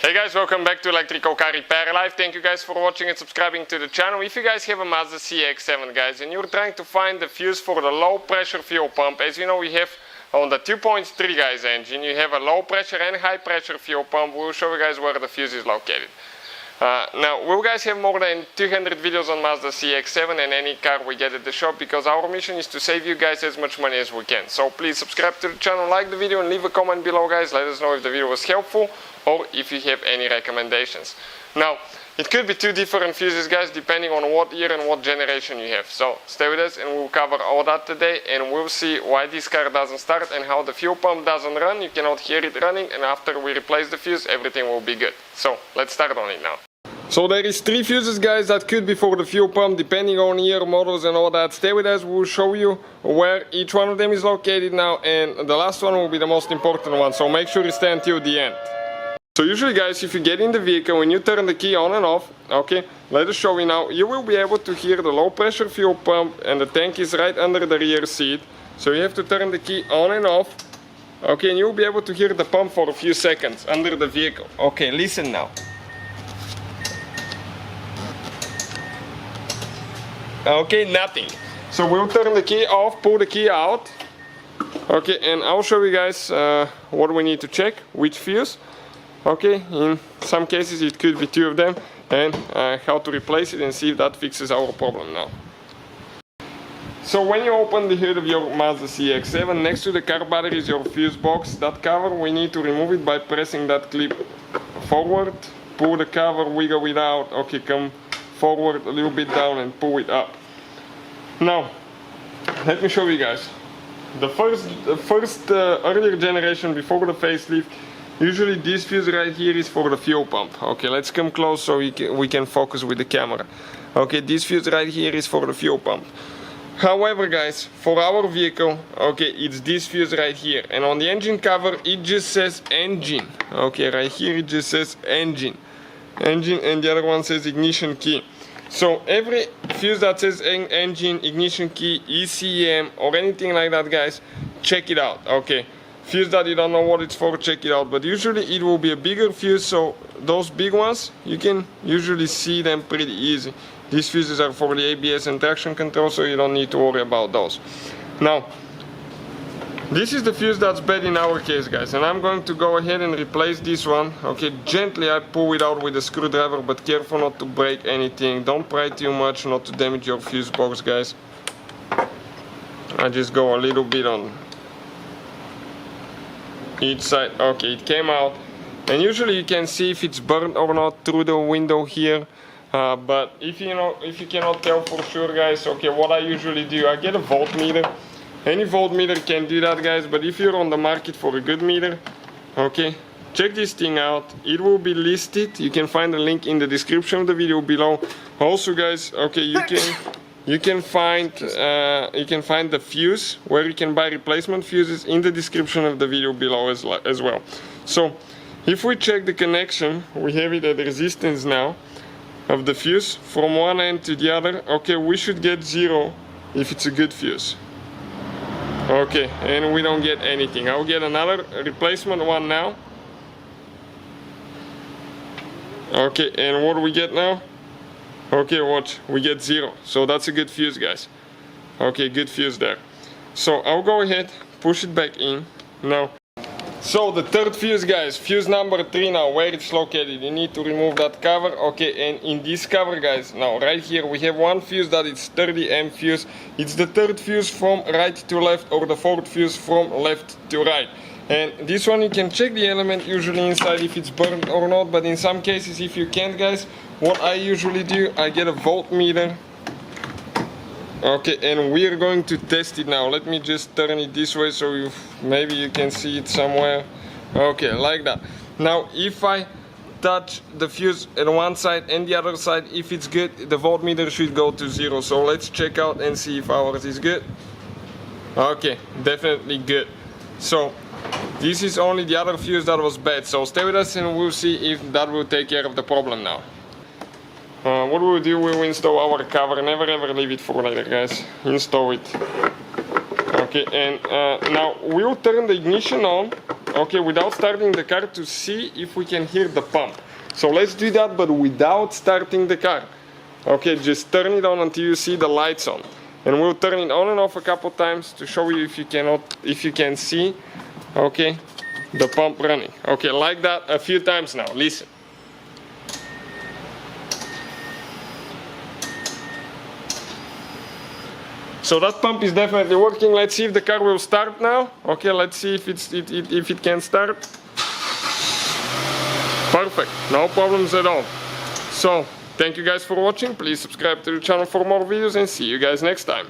Hey guys, welcome back to Electrical Car Repair Live. Thank you guys for watching and subscribing to the channel. If you guys have a Mazda CX-7 guys and you're trying to find the fuse for the low pressure fuel pump, as you know we have on the 2.3 guys engine, you have a low pressure and high pressure fuel pump. We'll show you guys where the fuse is located. Now, we guys have more than 200 videos on Mazda CX-7 and any car we get at the shop, because our mission is to save you guys as much money as we can. So please subscribe to the channel, like the video and leave a comment below guys. Let us know if the video was helpful or if you have any recommendations. Now, it could be two different fuses guys depending on what year and what generation you have. So stay with us and we'll cover all that today, and we'll see why this car doesn't start and how the fuel pump doesn't run. You cannot hear it running, and after we replace the fuse everything will be good. So let's start on it now. So there is three fuses guys that could be for the fuel pump depending on year, models and all that. Stay with us, we'll show you where each one of them is located now, and the last one will be the most important one, so make sure you stay until the end. So usually guys, if you get in the vehicle, when you turn the key on and off, okay, let us show you now, you will be able to hear the low pressure fuel pump, and the tank is right under the rear seat. So you have to turn the key on and off, okay, and you'll be able to hear the pump for a few seconds under the vehicle. Okay, listen now. Okay, nothing. So we'll turn the key off, pull the key out. Okay, and I'll show you guys what we need to check, which fuse. Okay, in some cases it could be two of them, and how to replace it and see if that fixes our problem now. So when you open the hood of your Mazda CX-7, next to the car battery is your fuse box. That cover, we need to remove it by pressing that clip forward, pull the cover, wiggle it out. Okay, come forward a little bit down and pull it up. Now, let me show you guys. The first earlier generation before the facelift, usually this fuse right here is for the fuel pump. Okay, let's come close so we can focus with the camera. Okay, this fuse right here is for the fuel pump. However guys, for our vehicle, okay, it's this fuse right here, and on the engine cover it just says engine. Okay, right here it just says engine, and the other one says ignition key. So every fuse that says engine, ignition key, ECM or anything like that guys, check it out. Okay, fuse that you don't know what it's for, check it out. But usually it will be a bigger fuse, so those big ones you can usually see them pretty easy. These fuses are for the ABS and traction control, so you don't need to worry about those. Now, this is the fuse that's bad in our case guys, and I'm going to go ahead and replace this one. Okay, gently I pull it out with a screwdriver, but careful not to break anything. Don't pry too much, not to damage your fuse box guys. I just go a little bit on each side. Okay, it came out, and usually you can see if it's burnt or not through the window here. But if you cannot tell for sure guys, okay, what I usually do, I get a voltmeter. Any voltmeter can do that guys, but if you're on the market for a good meter, okay, check this thing out. It will be listed. You can find the link in the description of the video below. Also guys, okay, you can find the fuse where you can buy replacement fuses in the description of the video below as well. So if we check the connection, we have it at resistance now of the fuse from one end to the other. Okay, we should get 0 if it's a good fuse. Okay, and we don't get anything. I'll get another replacement one now. Okay, and what do we get now? Okay, watch, we get 0. So that's a good fuse guys. Okay, good fuse there. So I'll go ahead, push it back in now. So the third fuse guys, fuse number 3 now, where it's located, you need to remove that cover. Okay, and in this cover guys, now right here we have one fuse that is 30 fuse. It's the third fuse from right to left, or the fourth fuse from left to right. And this one you can check the element usually inside if it's burnt or not, but in some cases if you can't guys, what I usually do, I get a voltmeter. Okay, and we are going to test it now. Let me just turn it this way so maybe you can see it somewhere. Okay, like that. Now if I touch the fuse on one side and the other side, if it's good, the voltmeter should go to 0. So let's check out and see if ours is good. Okay, definitely good. So this is only the other fuse that was bad. So stay with us and we'll see if that will take care of the problem now. What we'll do, we'll install our cover. Never ever leave it for later guys. Install it. Okay, and now we'll turn the ignition on. okay, without starting the car to see if we can hear the pump. So let's do that, but without starting the car. Okay, just turn it on until you see the lights on. And we'll turn it on and off a couple times to show you if you can see, okay, the pump running. Okay, like that a few times now. Listen. So that pump is definitely working. Let's see if the car will start now. Okay, let's see if it can start. Perfect, no problems at all. So, thank you guys for watching. Please subscribe to the channel for more videos and see you guys next time.